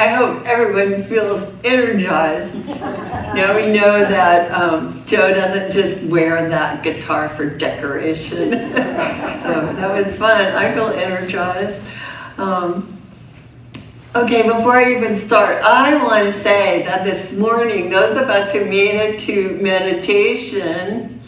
I hope everyone feels energized. Now we know that Joe doesn't just wear that guitar for decoration. So that was fun. I feel energized. Okay, before I even start, I want to say that this morning, those of us who made it to meditation,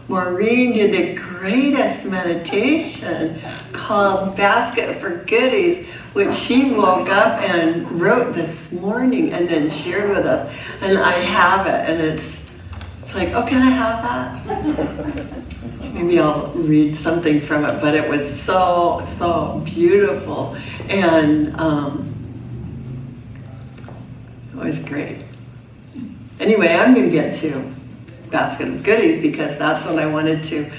Maureen did the greatest meditation called Basket for Goodies, which she woke up and wrote this morning and then shared with us. And I have it, and it's like, oh, can I have that? Maybe I'll read something from it, but it was so beautiful. And it was great. Anyway, I'm going to get to Basket of Goodies because that's what I wanted to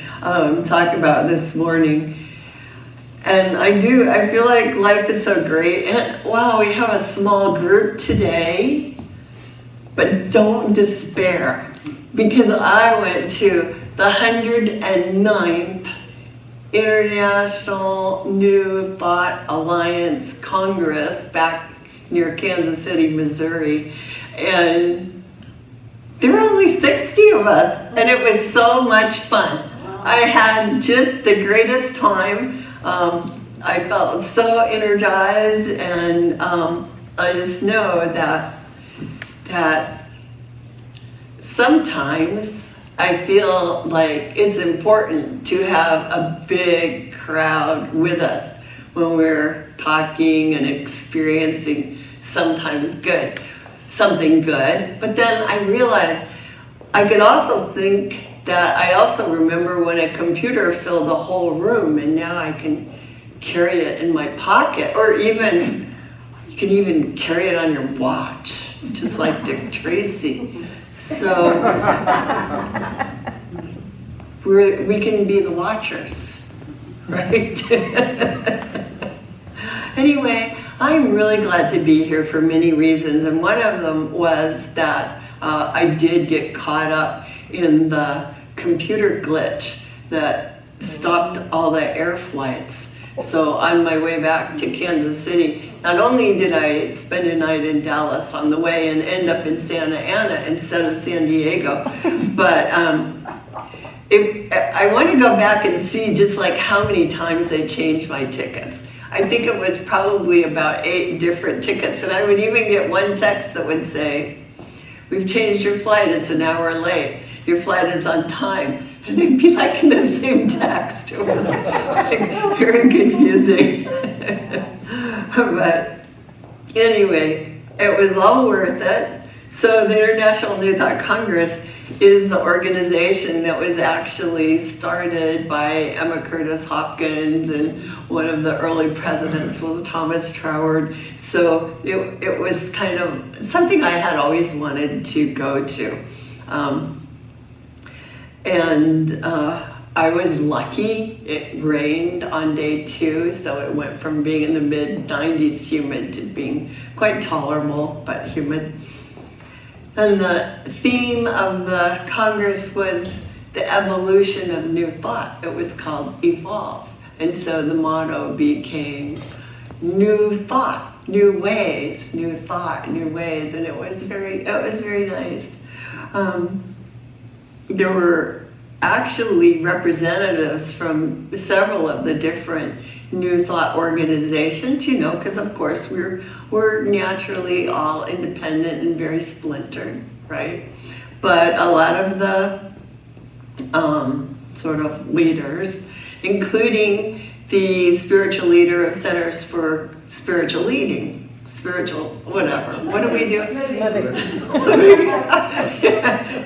talk about this morning. And I feel like life is so great. And wow, we have a small group today, but don't despair because I went to the 109th International New Thought Alliance Congress back near Kansas City, Missouri. And there were only 60 of us, and it was so much fun. I had just the greatest time. I felt so energized, and I just know that sometimes I feel like it's important to have a big crowd with us when we're talking and experiencing sometimes something good. But then I realized I could also think that I also remember when a computer filled the whole room, and now I can carry it in my pocket, or even you can even carry it on your watch, just like Dick Tracy. So we can be the watchers, right? Anyway, I'm really glad to be here for many reasons, and one of them was that I did get caught up in the computer glitch that stopped all the air flights. So on my way back to Kansas City, not only did I spend a night in Dallas on the way and end up in Santa Ana instead of San Diego, but I want to go back and see just like how many times they changed my tickets. I think it was probably about 8 different tickets, and I would even get one text that would say, "We've changed your flight, it's an hour late. Your flight is on time." And it'd be like in the same text. It was like very confusing. But anyway, it was all worth it. So the International New Thought Congress is the organization that was actually started by Emma Curtis Hopkins, and one of the early presidents was Thomas Troward. So it was kind of something I had always wanted to go to. I was lucky. It rained on day 2, so it went from being in the mid-90s humid to being quite tolerable, but humid. And the theme of the Congress was the evolution of new thought. It was called Evolve. And so the motto became new thought, new ways, new thought, new ways. And it was very nice. There were actually representatives from several of the different New Thought organizations, you know, because of course we're naturally all independent and very splintered, right? But a lot of the sort of leaders, including the spiritual leader of Centers for Spiritual Leading, whatever. What do we do?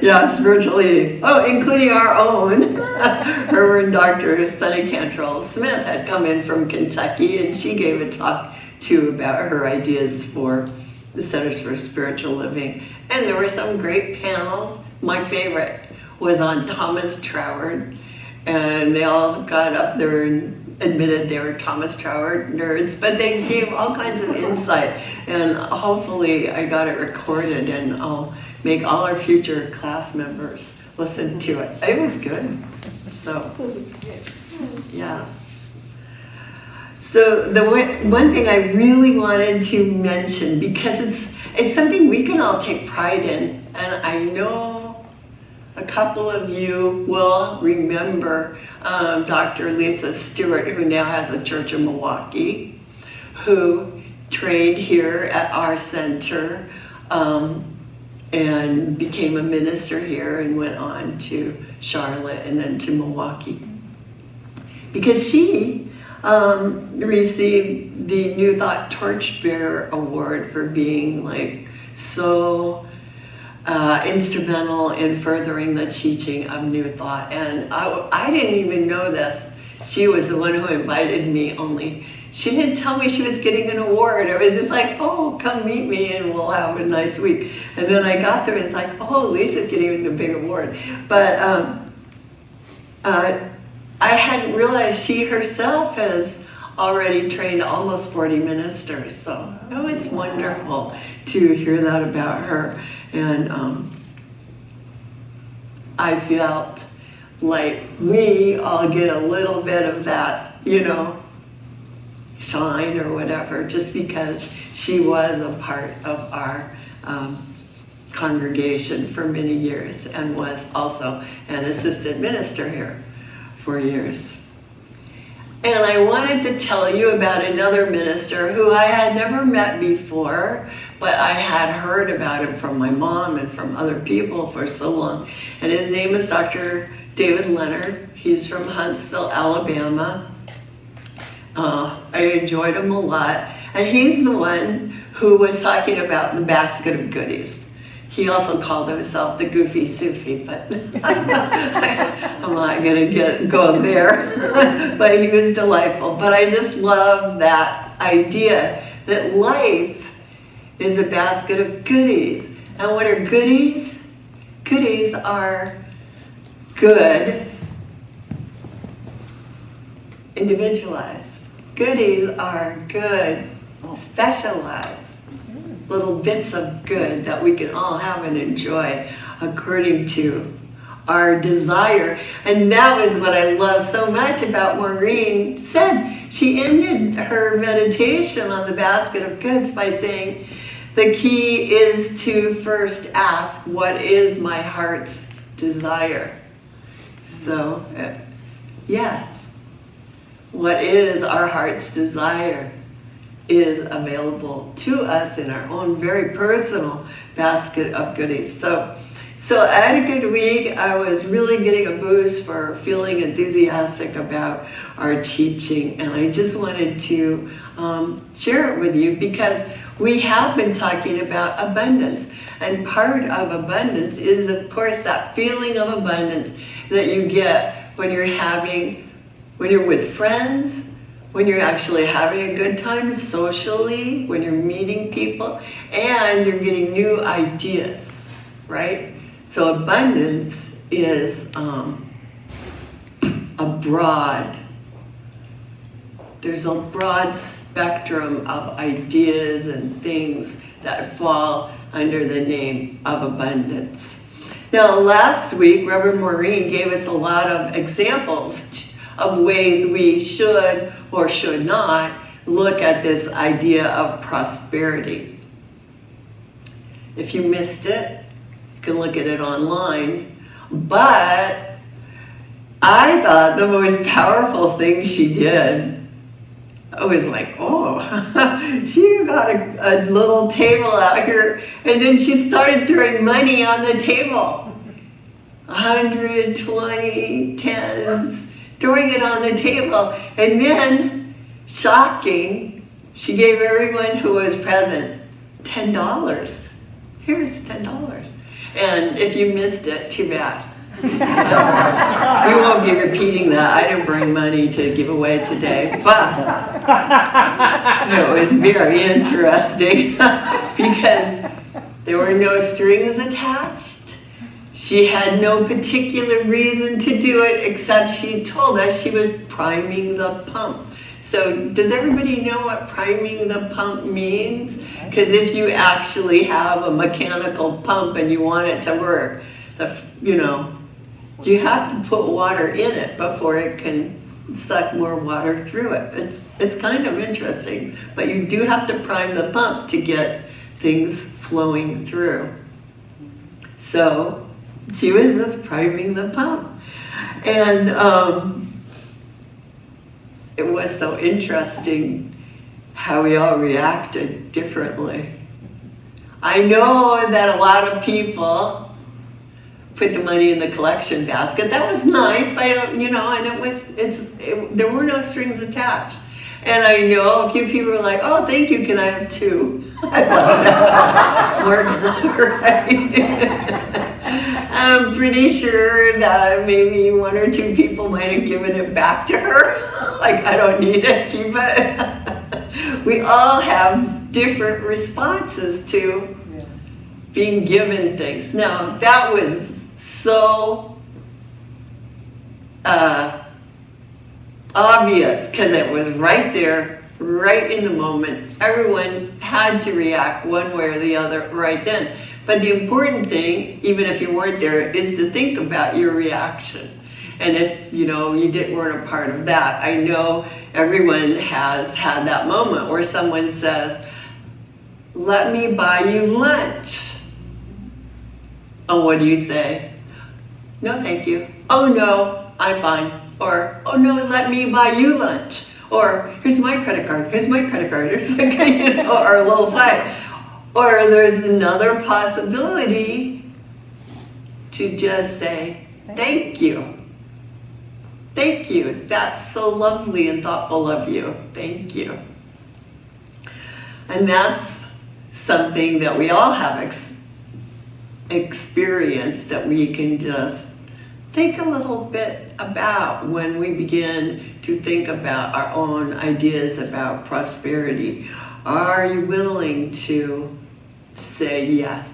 Yeah, spiritual leading. Oh, including our own. Reverend Dr. Sunny Cantrell Smith had come in from Kentucky, and she gave a talk too about her ideas for the Centers for Spiritual Living. And there were some great panels. My favorite was on Thomas Troward, and they all got up there and admitted they were Thomas Troward nerds, but they gave all kinds of insight, and hopefully I got it recorded, and I'll make all our future class members listen to it. It was good. So, yeah. So the one thing I really wanted to mention, because it's something we can all take pride in, and I know a couple of you will remember Dr. Lisa Stewart, who now has a church in Milwaukee, who trained here at our center and became a minister here and went on to Charlotte and then to Milwaukee. Because she received the New Thought Torchbearer Award for being like so instrumental in furthering the teaching of New Thought. And I didn't even know this. She was the one who invited me, only she didn't tell me she was getting an award. It was just like, oh, come meet me and we'll have a nice week. And then I got there and it's like, oh, Lisa's getting the big award. But I hadn't realized she herself has already trained almost 40 ministers. So it was wonderful to hear that about her. And I felt like we all get a little bit of that, you know, shine or whatever, just because she was a part of our congregation for many years and was also an assistant minister here for years. And I wanted to tell you about another minister who I had never met before, but I had heard about him from my mom and from other people for so long. And his name is Dr. David Leonard. He's from Huntsville, Alabama. I enjoyed him a lot. And he's the one who was talking about the basket of goodies. He also called himself the Goofy Sufi, but I'm not going to go there. But he was delightful. But I just love that idea that life is a basket of goodies. And what are goodies? Goodies are good, individualized. Goodies are good, specialized. Little bits of good that we can all have and enjoy according to our desire. And that was what I love so much about Maureen said. She ended her meditation on the basket of goods by saying, the key is to first ask, what is my heart's desire? So, yes, what is our heart's desire is available to us in our own very personal basket of goodies. So I had a good week. I was really getting a boost for feeling enthusiastic about our teaching, and I just wanted to share it with you because we have been talking about abundance, and part of abundance is, of course, that feeling of abundance that you get when you're with friends, when you're actually having a good time socially, when you're meeting people, and you're getting new ideas, right? So abundance is there's a broad spectrum of ideas and things that fall under the name of abundance. Now, last week, Reverend Maureen gave us a lot of examples of ways we should or should not look at this idea of prosperity. If you missed it, you can look at it online. But I thought the most powerful thing she did, I was like, oh, she got a little table out here, and then she started throwing money on the table. 120, 10s, throwing it on the table. And then, shocking, she gave everyone who was present $10. Here's $10. And if you missed it, too bad. We won't be repeating that. I didn't bring money to give away today, but it was very interesting because there were no strings attached. She had no particular reason to do it except she told us she was priming the pump. So does everybody know what priming the pump means? Because if you actually have a mechanical pump and you want it to work, you have to put water in it before it can suck more water through it. It's kind of interesting, but you do have to prime the pump to get things flowing through. So she was just priming the pump. And it was so interesting how we all reacted differently. I know that a lot of people put the money in the collection basket. That was nice, but and there were no strings attached. And I know a few people were like, "Oh, thank you. Can I have 2?" I love that. Right? I'm pretty sure that maybe 1 or 2 people might have given it back to her. Like, I don't need it, keep it. We all have different responses to being given things. Now, that was so obvious because it was right there, right in the moment. Everyone had to react one way or the other right then. But the important thing, even if you weren't there, is to think about your reaction. And if you weren't a part of that, I know everyone has had that moment where someone says, "Let me buy you lunch." Oh, what do you say? "No, thank you." "Oh no, I'm fine." Or, "Oh no, let me buy you lunch." Or, "Here's my credit card, here's my credit card, here's my credit card," or a little fight. Or there's another possibility to just say, "Thank you. Thank you. That's so lovely and thoughtful of you. Thank you." And that's something that we all have experienced that we can just think a little bit about when we begin to think about our own ideas about prosperity. Are you willing to say yes?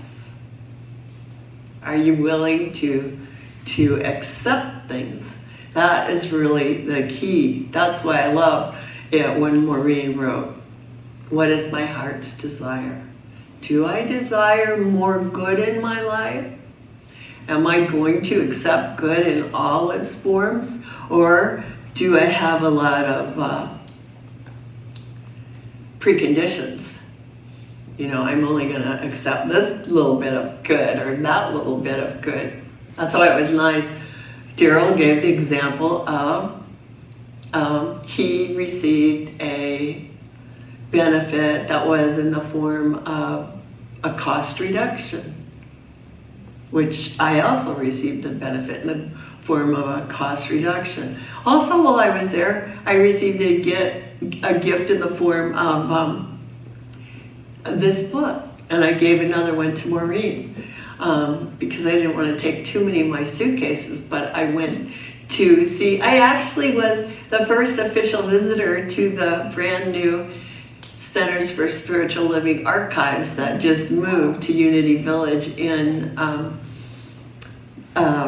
Are you willing to accept things? That is really the key. That's why I love it when Maureen wrote, "What is my heart's desire? Do I desire more good in my life? Am I going to accept good in all its forms? Or do I have a lot of preconditions? I'm only going to accept this little bit of good or that little bit of good." That's why it was nice. Daryl gave the example of he received a benefit that was in the form of a cost reduction, which I also received a benefit in the form of a cost reduction. Also, while I was there, I received a gift in the form of this book, and I gave another one to Maureen because I didn't want to take too many of my suitcases, but I went to see, I actually was the first official visitor to the brand new Centers for Spiritual Living Archives that just moved to Unity Village in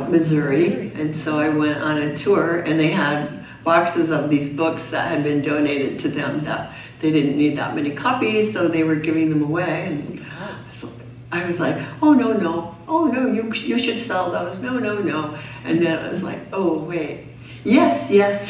Missouri. And so I went on a tour, and they had boxes of these books that had been donated to them that they didn't need that many copies, so they were giving them away. And so I was like, "Oh no, you should sell those. No. And then I was like, "Oh wait, yes, yes,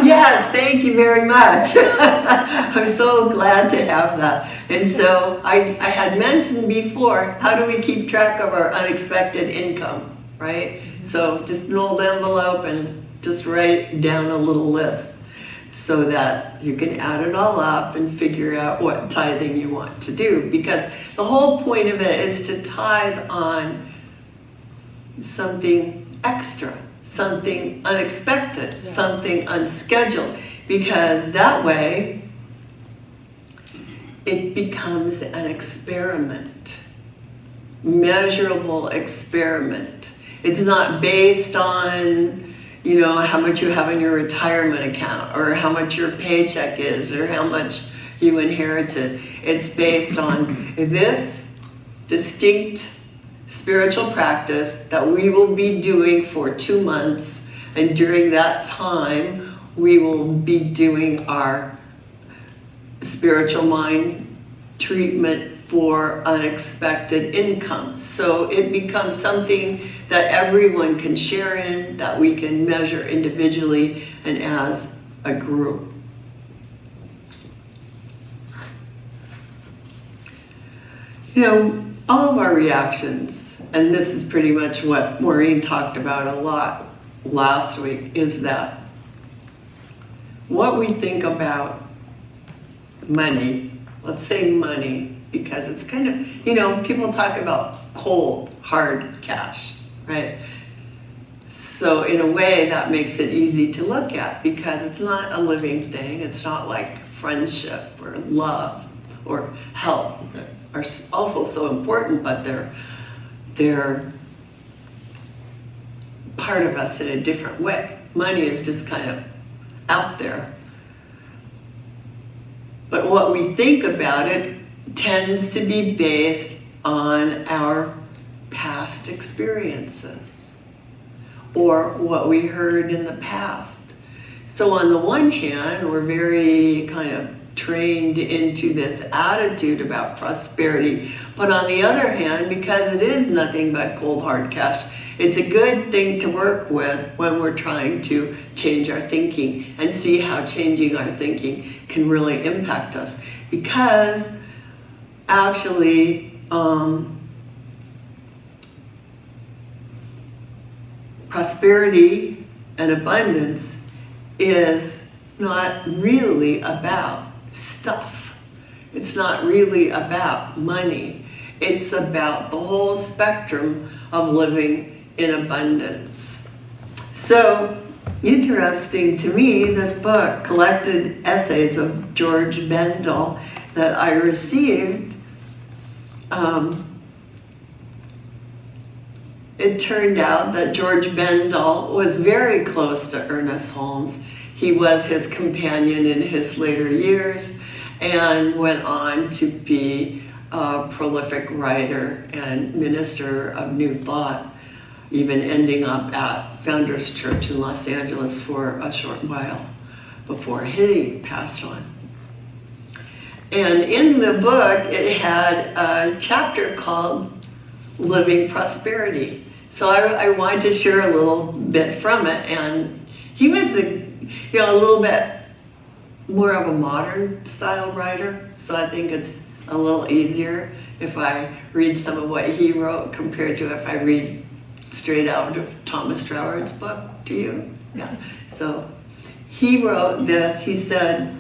yes, thank you very much." I'm so glad to have that. And so I had mentioned before, how do we keep track of our unexpected income, right? So just an old envelope and just write down a little list so that you can add it all up and figure out what tithing you want to do. Because the whole point of it is to tithe on something extra, something unexpected, something unscheduled, because that way it becomes an experiment, measurable experiment. It's not based on how much you have in your retirement account or how much your paycheck is or how much you inherited. It's based on this distinct spiritual practice that we will be doing for 2 months, and during that time we will be doing our spiritual mind treatment for unexpected income. So it becomes something that everyone can share in, that we can measure individually and as a group. You know, all of our reactions, and this is pretty much what Maureen talked about a lot last week, is that what we think about money, let's say money, because it's kind of, you know, people talk about cold, hard cash, right? So in a way that makes it easy to look at because it's not a living thing. It's not like friendship or love or health are also so important, but they're part of us in a different way. Money is just kind of out there. But what we think about it tends to be based on our past experiences or what we heard in the past. So on the one hand, we're very kind of trained into this attitude about prosperity. But on the other hand, because it is nothing but cold hard cash, it's a good thing to work with when we're trying to change our thinking and see how changing our thinking can really impact us. Because actually, prosperity and abundance is not really about stuff. It's not really about money. It's about the whole spectrum of living in abundance. So, interesting to me, this book, Collected Essays of George Bendel, that I received, it turned out that George Bendel was very close to Ernest Holmes. He was his companion in his later years and went on to be a prolific writer and minister of New Thought, even ending up at Founders Church in Los Angeles for a short while before he passed on. And in the book, it had a chapter called Living Prosperity. So I wanted to share a little bit from it. And he was a little bit more of a modern style writer. So I think it's a little easier if I read some of what he wrote compared to if I read straight out of Thomas Troward's book to you. Yeah. So he wrote this. He said,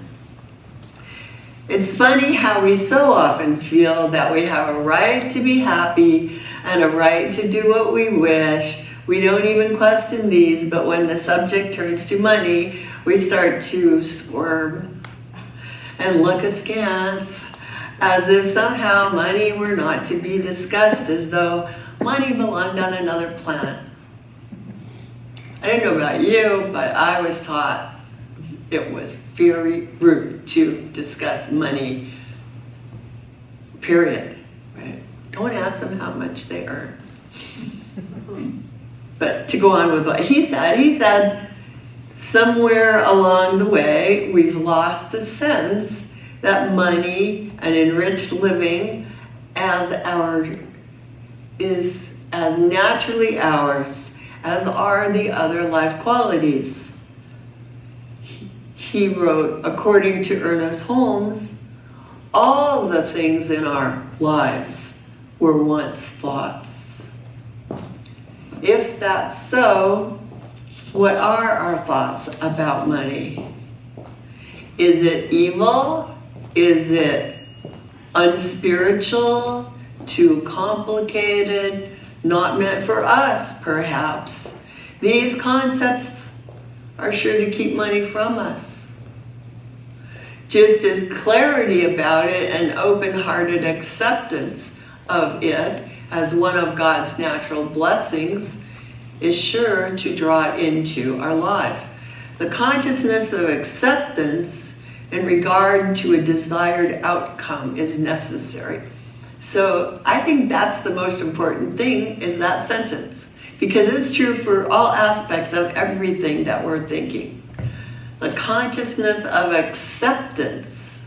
"It's funny how we so often feel that we have a right to be happy and a right to do what we wish. We don't even question these, but when the subject turns to money, we start to squirm and look askance, as if somehow money were not to be discussed, as though money belonged on another planet." I don't know about you, but I was taught it was very rude to discuss money, period. Right? Don't ask them how much they earn. But to go on with what he said, somewhere along the way, we've lost the sense that money and enriched living is as naturally ours as are the other life qualities. He wrote, according to Ernest Holmes, all the things in our lives were once thoughts. If that's so, what are our thoughts about money? Is it evil? Is it unspiritual? Too complicated? Not meant for us, perhaps? These concepts are sure to keep money from us. Just as clarity about it and open-hearted acceptance of it as one of God's natural blessings is sure to draw it into our lives. The consciousness of acceptance in regard to a desired outcome is necessary. So I think that's the most important thing, is that sentence, because it's true for all aspects of everything that we're thinking. The consciousness of acceptance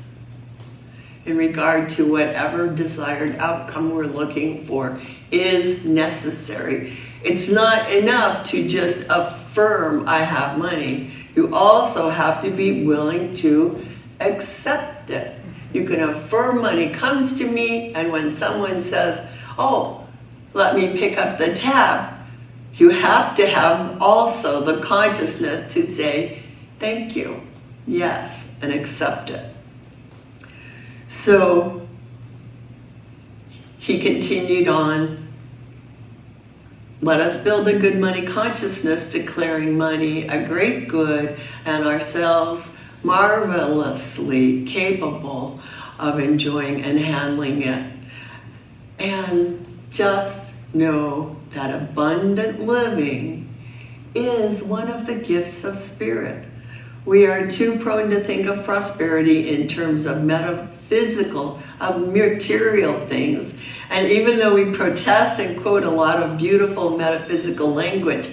in regard to whatever desired outcome we're looking for is necessary. It's not enough to just affirm I have money. You also have to be willing to accept it. You can affirm money comes to me, and when someone says, oh, let me pick up the tab, you have to have also the consciousness to say, thank you, yes, and accept it. So he continued on, let us build a good money consciousness, declaring money a great good and ourselves marvelously capable of enjoying and handling it. And just know that abundant living is one of the gifts of spirit. We are too prone to think of prosperity in terms of metaphysical, of material things. And even though we protest and quote a lot of beautiful metaphysical language,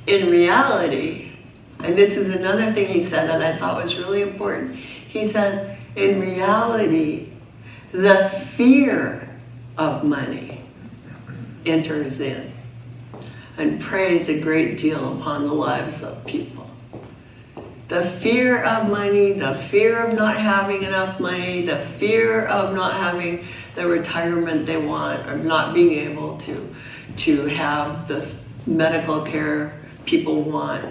in reality, and this is another thing he said that I thought was really important, he says, in reality, the fear of money enters in and preys a great deal upon the lives of people. The fear of money, the fear of not having enough money, the fear of not having the retirement they want, or not being able to have the medical care people want.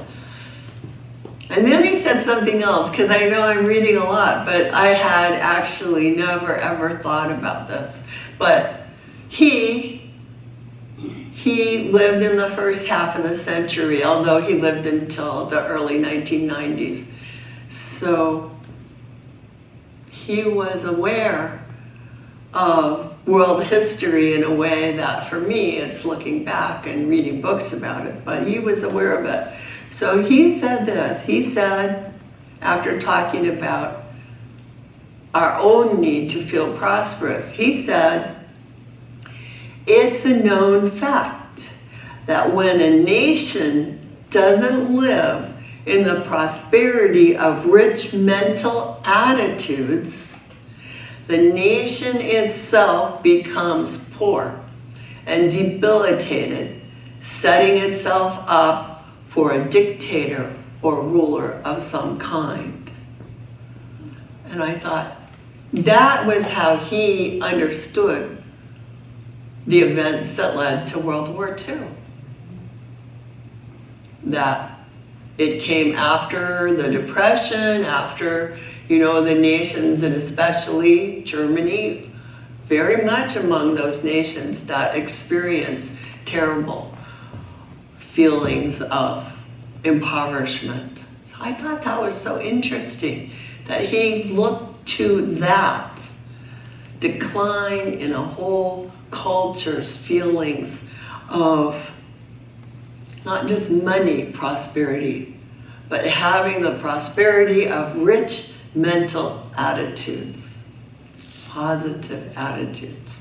And then he said something else, because I know I'm reading a lot, but I had actually never ever thought about this. But he lived in the first half of the century, although he lived until the early 1990s. So he was aware of world history in a way that for me, it's looking back and reading books about it, but he was aware of it. So he said this, he said, after talking about our own need to feel prosperous, he said, it's a known fact that when a nation doesn't live in the prosperity of rich mental attitudes, the nation itself becomes poor and debilitated, setting itself up for a dictator or ruler of some kind. And I thought, that was how he understood the events that led to World War II. That it came after the Depression, after, the nations, and especially Germany, very much among those nations that experienced terrible feelings of impoverishment. So I thought that was so interesting, that he looked to that decline in a whole culture's feelings of not just money prosperity, but having the prosperity of rich mental attitudes, positive attitudes,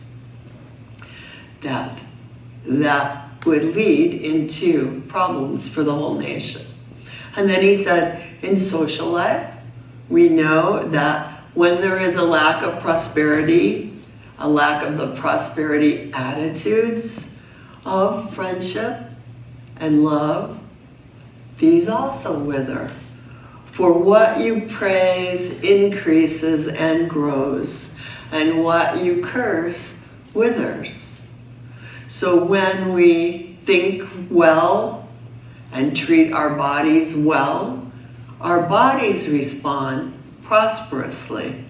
that would lead into problems for the whole nation. And then he said, in social life, we know that when there is a lack of prosperity, a lack of the prosperity attitudes of friendship and love, these also wither. For what you praise increases and grows, and what you curse withers. So when we think well and treat our bodies well, our bodies respond prosperously.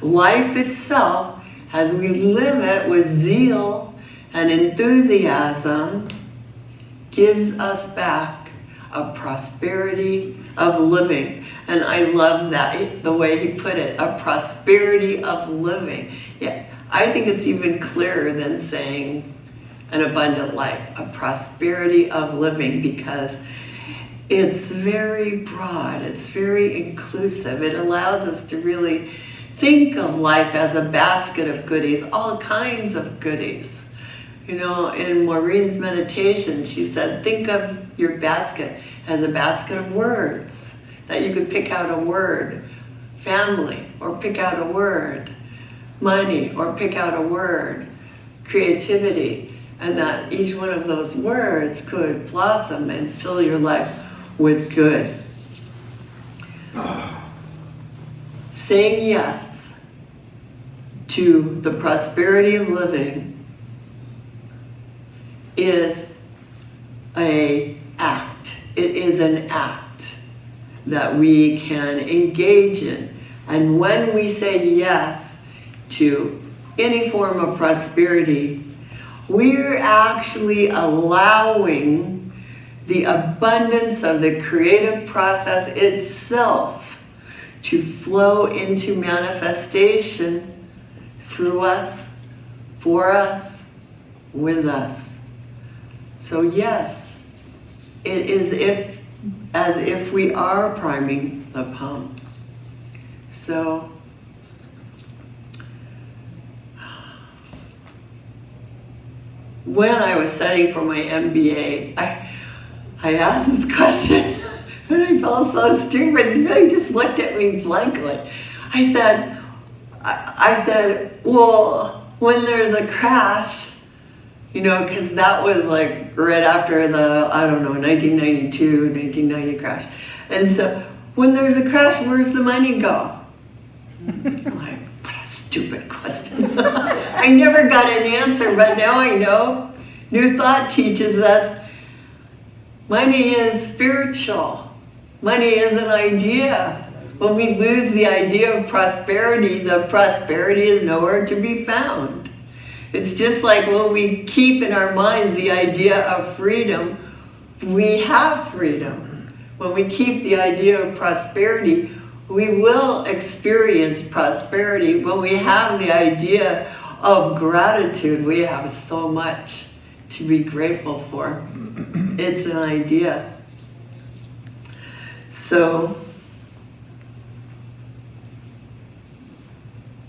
Life itself, as we live it with zeal and enthusiasm, gives us back a prosperity of living. And I love that, the way he put it, a prosperity of living. Yeah, I think it's even clearer than saying an abundant life, a prosperity of living, because it's very broad, it's very inclusive. It allows us to really think of life as a basket of goodies, all kinds of goodies. In Maureen's meditation, she said, think of your basket as a basket of words, that you could pick out a word, family, or pick out a word, money, or pick out a word, creativity, and that each one of those words could blossom and fill your life with good. Saying yes to the prosperity of living is an act. It is an act that we can engage in. And when we say yes to any form of prosperity, we're actually allowing the abundance of the creative process itself to flow into manifestation through us, for us, with us. So yes, it is as if we are priming the pump. So when I was studying for my MBA, I asked this question and I felt so stupid. They just looked at me blankly. I said, well, when there's a crash, because that was like right after the, 1992, 1990 crash. And so when there's a crash, where's the money go? I'm like, what a stupid question. I never got an answer, but now I know. New Thought teaches us money is spiritual. Money is an idea. When we lose the idea of prosperity, the prosperity is nowhere to be found. It's just like when we keep in our minds the idea of freedom, we have freedom. When we keep the idea of prosperity, we will experience prosperity. When we have the idea of gratitude, we have so much to be grateful for. It's an idea. So,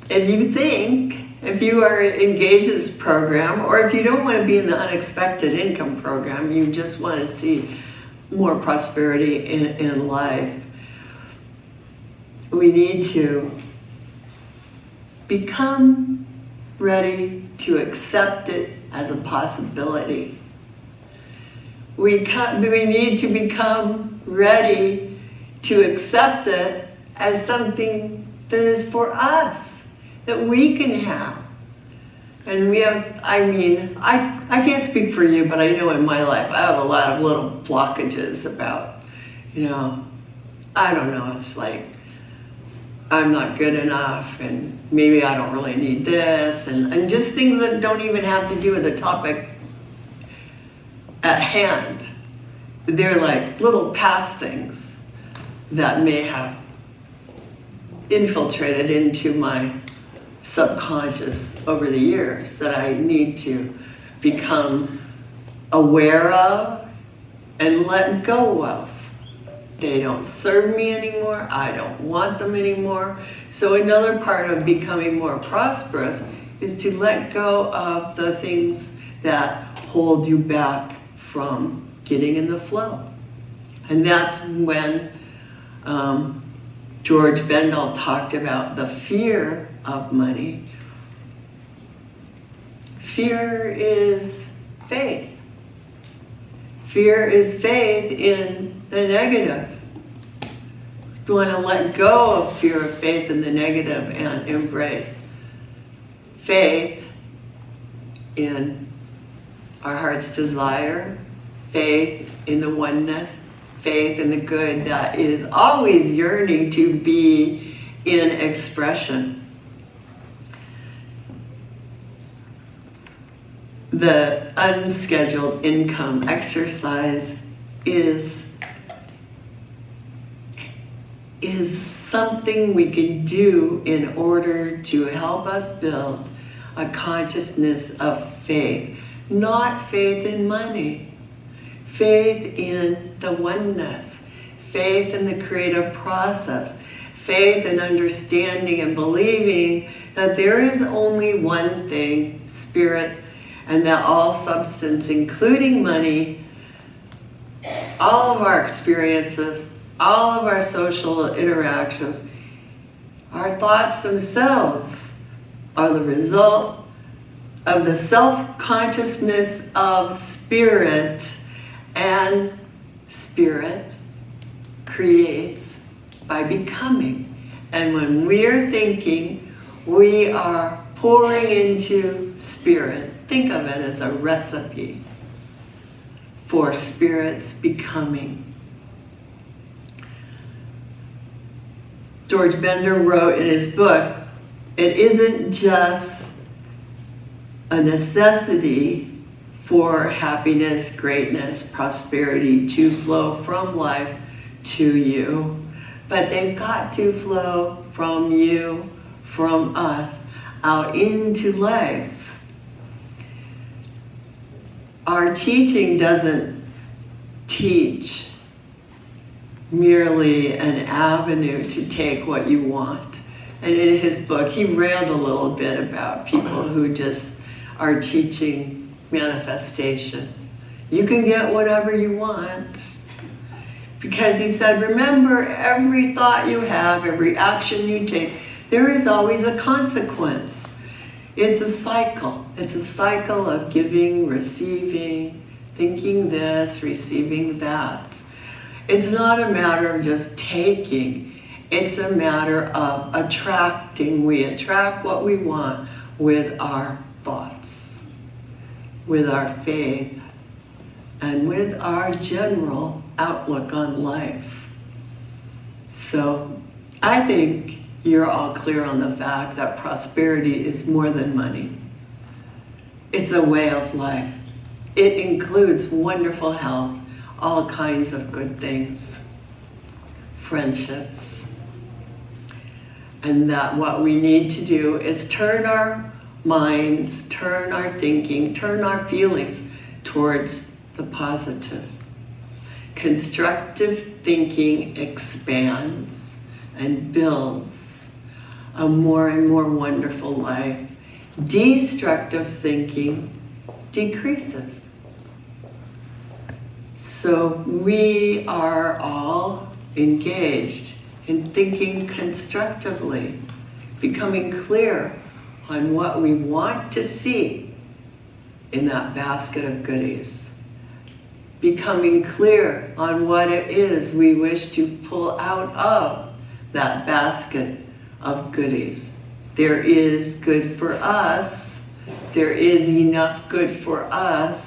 if you are engaged in this program, or if you don't want to be in the unexpected income program, you just want to see more prosperity in life, we need to become ready to accept it as a possibility. We need to become ready to accept it as something that is for us, that we can have. And we have, I can't speak for you, but I know in my life I have a lot of little blockages about, I don't know, it's like, I'm not good enough, and maybe I don't really need this, and just things that don't even have to do with the topic at hand. They're like little past things that may have infiltrated into my subconscious over the years that I need to become aware of and let go of. They don't serve me anymore. I don't want them anymore. So another part of becoming more prosperous is to let go of the things that hold you back from getting in the flow. And that's when George Bendel talked about the fear of money. Fear is faith. Fear is faith in the negative. You want to let go of fear of faith in the negative and embrace faith in our heart's desire, faith in the oneness, faith in the good that is always yearning to be in expression. The unscheduled income exercise is something we can do in order to help us build a consciousness of faith. Not faith in money, faith in the oneness, faith in the creative process, faith in understanding and believing that there is only one thing, spirit, and that all substance, including money, all of our experiences, all of our social interactions, our thoughts themselves are the result of the self-consciousness of spirit, and spirit creates by becoming. And when we're thinking, we are pouring into spirit. Think of it as a recipe for spirit's becoming. George Bender wrote in his book, it isn't just a necessity for happiness, greatness, prosperity to flow from life to you, but they've got to flow from you, from us, out into life. Our teaching doesn't teach merely an avenue to take what you want. And in his book, he railed a little bit about people who just are teaching manifestation. You can get whatever you want. Because he said, remember, every thought you have, every action you take, there is always a consequence. It's a cycle. It's a cycle of giving, receiving, thinking this, receiving that. It's not a matter of just taking. It's a matter of attracting. We attract what we want with our thoughts, with our faith, and with our general outlook on life. So I think you're all clear on the fact that prosperity is more than money. It's a way of life. It includes wonderful health, all kinds of good things, friendships, and that what we need to do is turn our minds, turn our thinking, turn our feelings towards the positive. Constructive thinking expands and builds a more and more wonderful life. Destructive thinking decreases. So we are all engaged in thinking constructively, becoming clear on what we want to see in that basket of goodies, becoming clear on what it is we wish to pull out of that basket of goodies. There is good for us, there is enough good for us,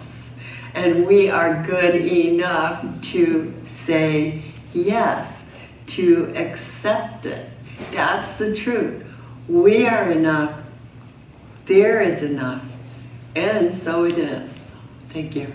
and we are good enough to say yes, to accept it. That's the truth. We are enough, there is enough, and so it is. Thank you.